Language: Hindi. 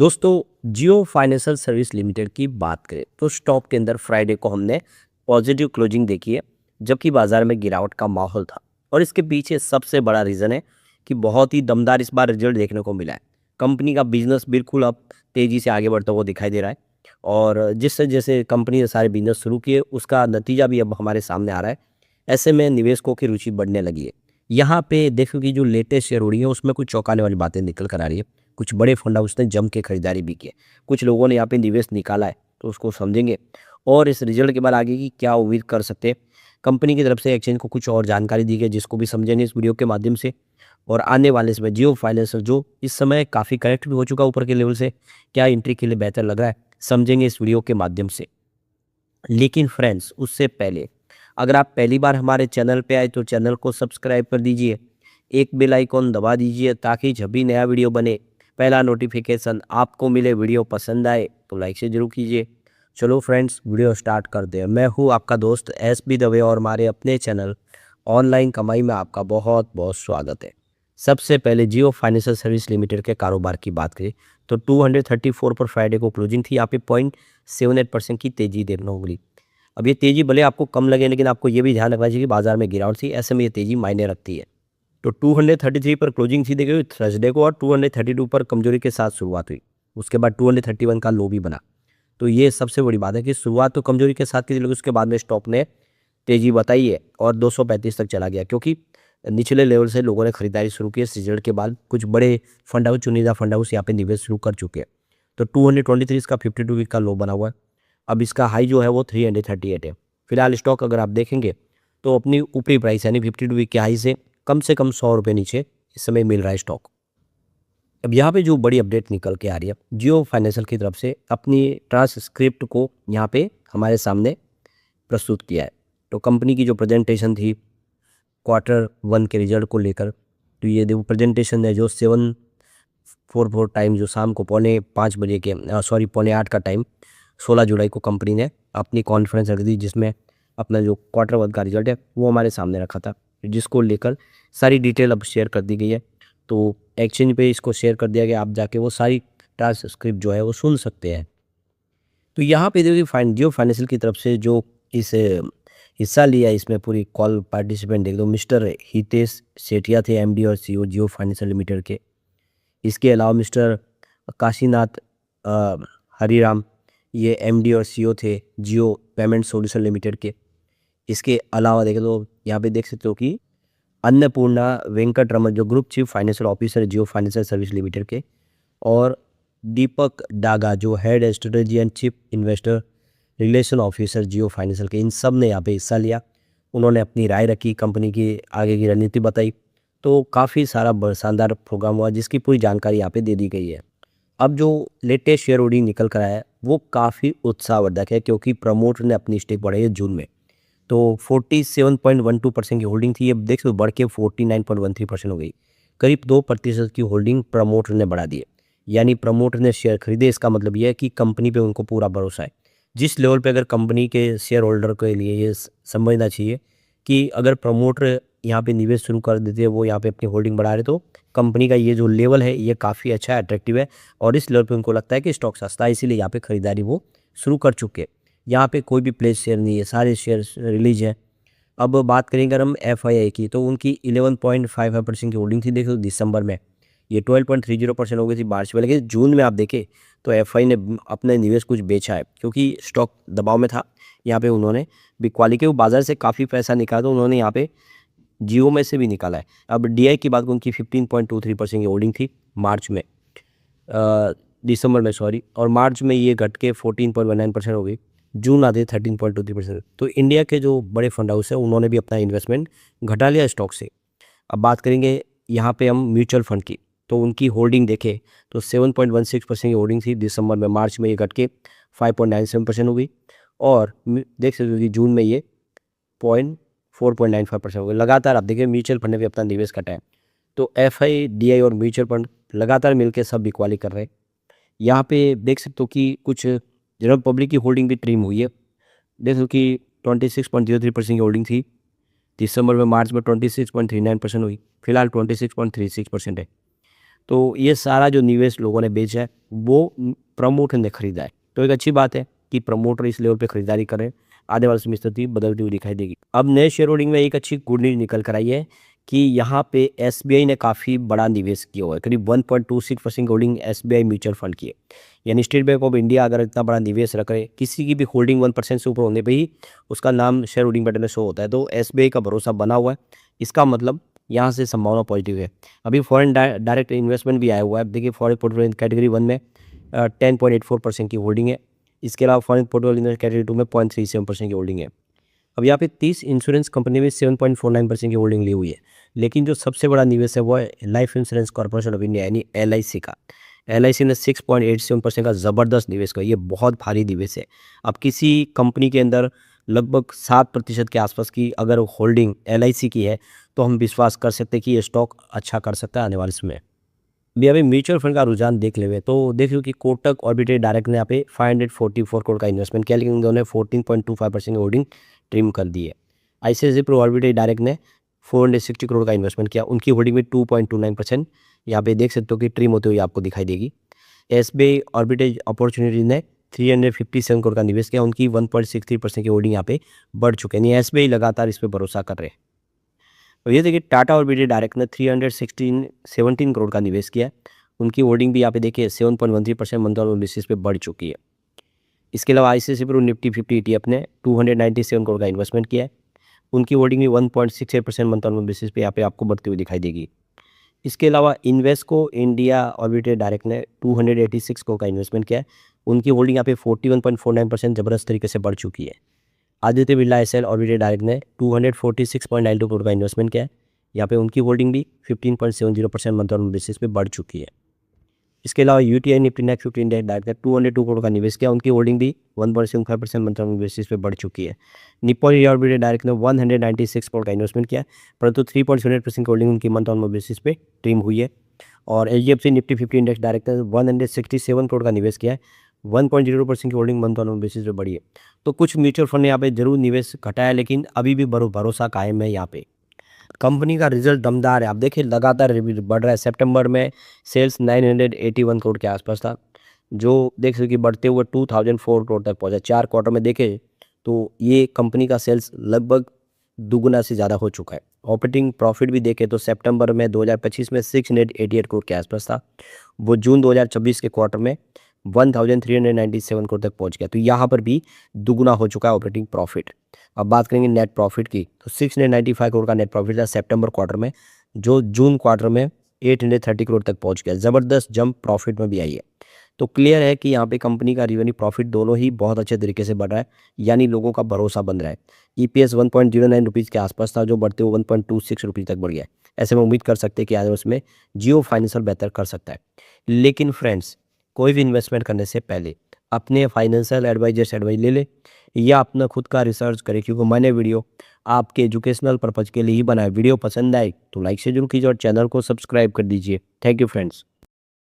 दोस्तों, जियो फाइनेंशियल सर्विस लिमिटेड की बात करें तो स्टॉक के अंदर फ्राइडे को हमने पॉजिटिव क्लोजिंग देखी है, जबकि बाजार में गिरावट का माहौल था। और इसके पीछे सबसे बड़ा रीज़न है कि बहुत ही दमदार इस बार रिजल्ट देखने को मिला है। कंपनी का बिजनेस बिल्कुल अब तेज़ी से आगे बढ़ता हुआ दिखाई दे रहा है। और जिससे जैसे कंपनी ने सारे बिजनेस शुरू किए, उसका नतीजा भी अब हमारे सामने आ रहा है। ऐसे में निवेशकों की रुचि बढ़ने लगी है। यहाँ पे देखो कि जो लेटेस्ट शेयर उड़ी है, उसमें कुछ चौंकाने वाली बातें निकल कर आ रही है। कुछ बड़े फंड हाउस ने जम के खरीदारी भी की है। कुछ लोगों ने यहाँ पे निवेश निकाला है, तो उसको समझेंगे। और इस रिजल्ट के बाद आगे की क्या उम्मीद कर सकते हैं, कंपनी की तरफ से एक्सचेंज को कुछ और जानकारी दी गई, जिसको भी समझेंगे इस वीडियो के माध्यम से। और आने वाले समय जियो फाइनेंशियल जो इस समय काफ़ी करेक्ट भी हो चुका है ऊपर के लेवल से, क्या एंट्री के लिए बेहतर लग रहा है, समझेंगे इस वीडियो के माध्यम से। लेकिन फ्रेंड्स, उससे पहले अगर आप पहली बार हमारे चैनल पे आए तो चैनल को सब्सक्राइब कर दीजिए, एक बेल आइकॉन दबा दीजिए ताकि जब भी नया वीडियो बने पहला नोटिफिकेशन आपको मिले। वीडियो पसंद आए तो लाइक से जरूर कीजिए। चलो फ्रेंड्स, वीडियो स्टार्ट करते हैं। मैं हूँ आपका दोस्त SB दवे और हमारे अपने चैनल ऑनलाइन कमाई में आपका बहुत बहुत स्वागत है। सबसे पहले जियो फाइनेंशियल सर्विस लिमिटेड के कारोबार की बात करें तो 234 पर फ्राइडे को क्लोजिंग थी। यहाँ पे 0.78% की तेजी देखने को मिली। अब ये तेजी भले आपको कम लगे, लेकिन आपको ये भी ध्यान रखना चाहिए कि बाजार में गिरावट थी, ऐसे में ये तेजी मायने रखती है। तो 233 पर क्लोजिंग थी देखिए थर्सडे को, और 232 पर कमजोरी के साथ शुरुआत हुई। उसके बाद 231 का लो भी बना। तो ये सबसे बड़ी बात है कि शुरुआत तो कमजोरी के साथ की थी, लेकिन उसके बाद में स्टॉक ने तेजी बताई है और 235 तक चला गया, क्योंकि निचले लेवल से लोगों ने खरीदारी शुरू की है। इस रिजल्ट के बाद कुछ बड़े फंड हाउस, चुनिंदा फंड हाउस यहाँ पे निवेश शुरू कर चुके हैं। तो 223 इसका 52 वीक का लो बना हुआ है। अब इसका हाई जो है वो 338 है। फिलहाल स्टॉक अगर आप देखेंगे तो अपनी ऊपरी प्राइस यानी 52 वीक के हाई से कम 100 रुपये नीचे इस समय मिल रहा है स्टॉक। अब यहाँ पे जो बड़ी अपडेट निकल के आ रही है, जियो फाइनेंशियल की तरफ से अपनी ट्रांसक्रिप्ट को यहाँ पे हमारे सामने प्रस्तुत किया है। तो कंपनी की जो प्रेजेंटेशन थी Q1 के रिजल्ट को लेकर, तो ये देखो प्रेजेंटेशन है जो 7:44 टाइम, जो शाम को पौने 8 का टाइम 16 जुलाई को कंपनी ने अपनी कॉन्फ्रेंस रख दी, जिसमें अपना जो Q1 का रिजल्ट है वो हमारे सामने रखा था, जिसको लेकर सारी डिटेल अब शेयर कर दी गई है। तो एक्सचेंज पे इसको शेयर कर दिया गया, आप जाके वो सारी ट्रांसक्रिप्ट जो है वो सुन सकते हैं। तो यहाँ पे देखिए जियो फाइनेंशियल की तरफ से जो इस हिस्सा लिया, इसमें पूरी कॉल पार्टिसिपेंट देख दो, मिस्टर हितेश सेठिया थे, MD और CEO जियो फाइनेंशियल लिमिटेड के। इसके अलावा मिस्टर काशीनाथ हरिराम, ये MD और CEO थे जियो पेमेंट सॉल्यूशन लिमिटेड के। इसके अलावा देखें तो यहाँ पे देख सकते हो कि अन्नपूर्णा वेंकट रमन, जो ग्रुप चीफ फाइनेंशियल ऑफिसर जियो फाइनेंशियल सर्विस लिमिटेड के, और दीपक डागा, जो head strategy and chief investor relation officer Jio financial के। इन सब ने यहाँ पे हिस्सा लिया। उन्होंने अपनी राय रखी, कंपनी की आगे की रणनीति बताई। तो काफ़ी सारा शानदार प्रोग्राम हुआ, जिसकी पूरी जानकारी यहाँ पे दे दी गई है। अब जो लेटेस्ट शेयर होल्डिंग निकल कर आया है वो काफ़ी उत्साहवर्धक है, क्योंकि प्रमोटर ने अपनी स्टेक बढ़ाई है जून में। तो 47.12% की होल्डिंग थी, अब देख सकते हो बढ़ के 49.13% हो गई। करीब 2% की होल्डिंग प्रमोटर ने बढ़ा दी है। यानी प्रमोटर ने शेयर खरीदे, इसका मतलब यह है कि कंपनी पे उनको पूरा भरोसा है। जिस लेवल पे अगर कंपनी के शेयर होल्डर के लिए ये समझना चाहिए कि अगर प्रमोटर यहाँ पे निवेश शुरू कर देते हैं, वो यहाँ पे अपनी होल्डिंग बढ़ा रहे, तो कंपनी का ये जो लेवल है ये काफ़ी अच्छा है, अट्रैक्टिव है। और इस लेवल पे उनको लगता है कि स्टॉक सस्ता है, इसीलिए यहाँ पे खरीदारी वो शुरू कर चुके हैं। यहाँ पे कोई भी प्लेस शेयर नहीं है, सारे शेयर रिलीज हैं। अब बात करेंगे अगर हम FII की, तो उनकी 11.55% की होल्डिंग थी देखो दिसंबर में। ये 12.30% हो गई थी मार्च में, लेकिन जून में आप देखें तो FI ने अपना निवेश कुछ बेचा है, क्योंकि स्टॉक दबाव में था। यहाँ पे उन्होंने बिकवाली के बाजार से काफ़ी पैसा निकाला, तो उन्होंने यहाँ पे जियो में से भी निकाला है। अब DI की बात, उनकी 15.23% की होल्डिंग थी मार्च में, दिसंबर में सॉरी, और मार्च में ये घट के 14.19% हो गई। जून आते 13.23%। तो इंडिया के जो बड़े फंड हाउस है उन्होंने भी अपना इन्वेस्टमेंट घटा लिया स्टॉक से। अब बात करेंगे यहाँ पे हम म्यूचुअल फंड की, तो उनकी होल्डिंग देखें तो 7.16% की होल्डिंग थी दिसंबर में, मार्च में ये घट के 5.97% हो गई, और देख सकते हो कि जून में ये 4.95% हो गई। लगातार आप देखिए म्यूचुअल फंड ने भी अपना निवेश घटाया। तो FI, DI और म्यूचुअल फंड लगातार मिलकर सब बिकवाली कर रहे हैं। यहाँ पे देख सकते हो कि कुछ जनरल पब्लिक की होल्डिंग भी ट्रिम हुई है। देख सकते हो कि 26.03% की होल्डिंग थी दिसंबर में, मार्च में 26.39% हुई, फिलहाल 26.36% है। तो ये सारा जो निवेश लोगों ने बेचा है वो प्रमोटर ने खरीदा है। तो एक अच्छी बात है कि प्रमोटर इस लेवल पे खरीदारी कर रहे हैं। आने वाले समय स्थिति बदलती हुई दिखाई देगी। अब नए शेयर होल्डिंग में एक अच्छी गुड न्यूज़ निकल कर आई है कि यहाँ पे एसबीआई ने काफ़ी बड़ा निवेश किया हुआ है। करीब 1.26% होल्डिंग एसबीआई म्यूचुअल फंड की है। यानी स्टेट बैंक ऑफ इंडिया अगर इतना बड़ा निवेश रख रहे, किसी की भी होल्डिंग 1% से ऊपर होने पे ही उसका नाम शेयर होल्डिंग पैटर्न में शो होता है। तो एसबीआई का भरोसा बना हुआ है। इसका मतलब यहाँ से संभावना पॉजिटिव है। अभी फॉरेन डायरेक्ट इन्वेस्टमेंट भी आया हुआ है। अब देखिए फॉरेन पोर्टफोलियो कैटेगरी 1 में 10.84% की होल्डिंग है। इसके अलावा फॉरेन पोर्टफोलियो कैटेगरी 2 में 0.37% की होल्डिंग है। अब यहाँ पे 30 इंश्योरेंस कंपनी में 7.49% की होल्डिंग ली हुई है। लेकिन जो सबसे बड़ा निवेश है वो है life insurance corporation of India यानी एलआईसी का। एलआईसी ने 6.87% का ज़बरदस्त निवेश किया। ये बहुत भारी निवेश है। अब किसी कंपनी के अंदर लगभग 7% के आसपास की अगर होल्डिंग एलआईसी की है तो हम विश्वास कर सकते हैं कि ये स्टॉक अच्छा कर सकता है आने वाले समय में। अभी म्यूचुअल फंड का रुझान देख ले तो देख लो कि कोटक ऑर्बिटेड डायरेक्ट ने यहाँ पे 544 करोड़ का इन्वेस्टमेंट किया, लेकिन उन्होंने 14.25% की होल्डिंग ट्रिम कर दी है। आईसीआईसीआई प्रू ऑर्बिटेड डायरेक्ट ने 460 करोड़ का इन्वेस्टमेंट किया, उनकी होल्डिंग में 2.29% यहाँ पे देख सकते हो कि ट्रिम होते हुए आपको दिखाई देगी। एसबीआई ऑर्बिटेज अपॉर्चुनिटी ने 357 करोड़ का निवेश किया, उनकी 1.63% की होल्डिंग यहाँ पे बढ़ चुके हैं। एसबीआई लगातार इस पर भरोसा कर रहे हैं। और ये देखिए टाटा ऑर्बिटेड डायरेक्ट ने 317 करोड़ का निवेश किया है, उनकी होल्डिंग भी यहाँ पे देखिए 7.13% मंथ ऑन बेसिस पे बढ़ चुकी है। इसके अलावा आईसीआईसीआई प्रू निफ्टी 50 ETF ने 297 करोड़ का इन्वेस्टमेंट किया है, उनकी होल्डिंग भी 1.68% मंथ ऑन बेसिस पे यहाँ पे आपको बढ़ती हुई दिखाई देगी। इसके अलावा इन्वेस्को इंडिया ऑर्बिटेड डायरेक्ट ने 286 करोड़ का इन्वेस्टमेंट किया है, उनकी होल्डिंग यहाँ पे 41.49% ज़बरदस्त तरीके से बढ़ चुकी है। आदित्य बिरला एसएल ऑर्बिटेड डायरेक्ट ने 246.92 करोड़ का इन्वेस्टमेंट किया है, यहाँ पे उनकी होल्डिंग भी 15.70% मंथ ऑन बेसिस पे बढ़ चुकी है। इसके अलावा UTI Nifty next 50 index direct ने 202 करोड़ का निवेश किया, उनकी होल्डिंग भी 1.75% मंथ ऑन बेसिस पे बढ़ चुकी है। निप्पॉन ऑर्बिटेड डायरेक्ट ने 196 करोड़ का इन्वेस्टमेंट किया, परंतु 3.78% की होल्डिंग उनकी मंथ ऑन बेसिस पे ट्रिम हुई है। और एचडीएफसी निफ्टी 50 इंडेक्स डायरेक्ट ने 167 करोड़ का निवेश किया है, 1.0% की होल्डिंग मंथ ऑन बेसिस पे बढ़ी है। तो कुछ म्यूचुअल फंड ने यहाँ पे जरूर निवेश घटाया, लेकिन अभी भी भरोसा कायम है। यहाँ पे कंपनी का रिजल्ट दमदार है। आप देखिए लगातार बढ़ रहा है। सितंबर में सेल्स 981 करोड़ के आसपास था, जो देख सकते बढ़ते हुए 2004 करोड़ तक पहुंचा। 4 क्वार्टर में देखें तो ये कंपनी का सेल्स लगभग दुगुना से ज़्यादा हो चुका है। ऑपरेटिंग प्रॉफिट भी देखें तो सितंबर में 2025 में 688 करोड़ के आसपास था, वो जून 2024 के क्वार्टर में 1397 करोड़ तक पहुंच गया। तो यहाँ पर भी दुगुना हो चुका है ऑपरेटिंग प्रॉफिट। अब बात करेंगे नेट प्रॉफिट की, तो 695 करोड़ का नेट प्रॉफिट था सितंबर क्वार्टर में, जो जून क्वार्टर में 830 करोड़ तक पहुंच गया। ज़बरदस्त जंप प्रॉफिट में भी आई है। तो क्लियर है कि यहाँ पे कंपनी का रेवेन्यू प्रॉफिट दोनों ही बहुत अच्छे तरीके से बढ़ रहा है, यानी लोगों का भरोसा बन रहा है। ईपीएस 1.09 रुपीज़ के आसपास था, जो बढ़ते हुए 1.26 रुपीज़ तक बढ़ गया है। ऐसे में उम्मीद कर सकते हैं कि आज उसमें जियो फाइनेंशियल बेहतर कर सकता है। लेकिन फ्रेंड्स, कोई भी इन्वेस्टमेंट करने से पहले अपने फाइनेंशियल एडवाइजर से एडवाइस ले ले या अपना खुद का रिसर्च करें, क्योंकि मैंने वीडियो आपके एजुकेशनल पर्पज़ के लिए ही बनाया। वीडियो पसंद आए तो लाइक से जरूर कीजिए और चैनल को सब्सक्राइब कर दीजिए। Thank you friends.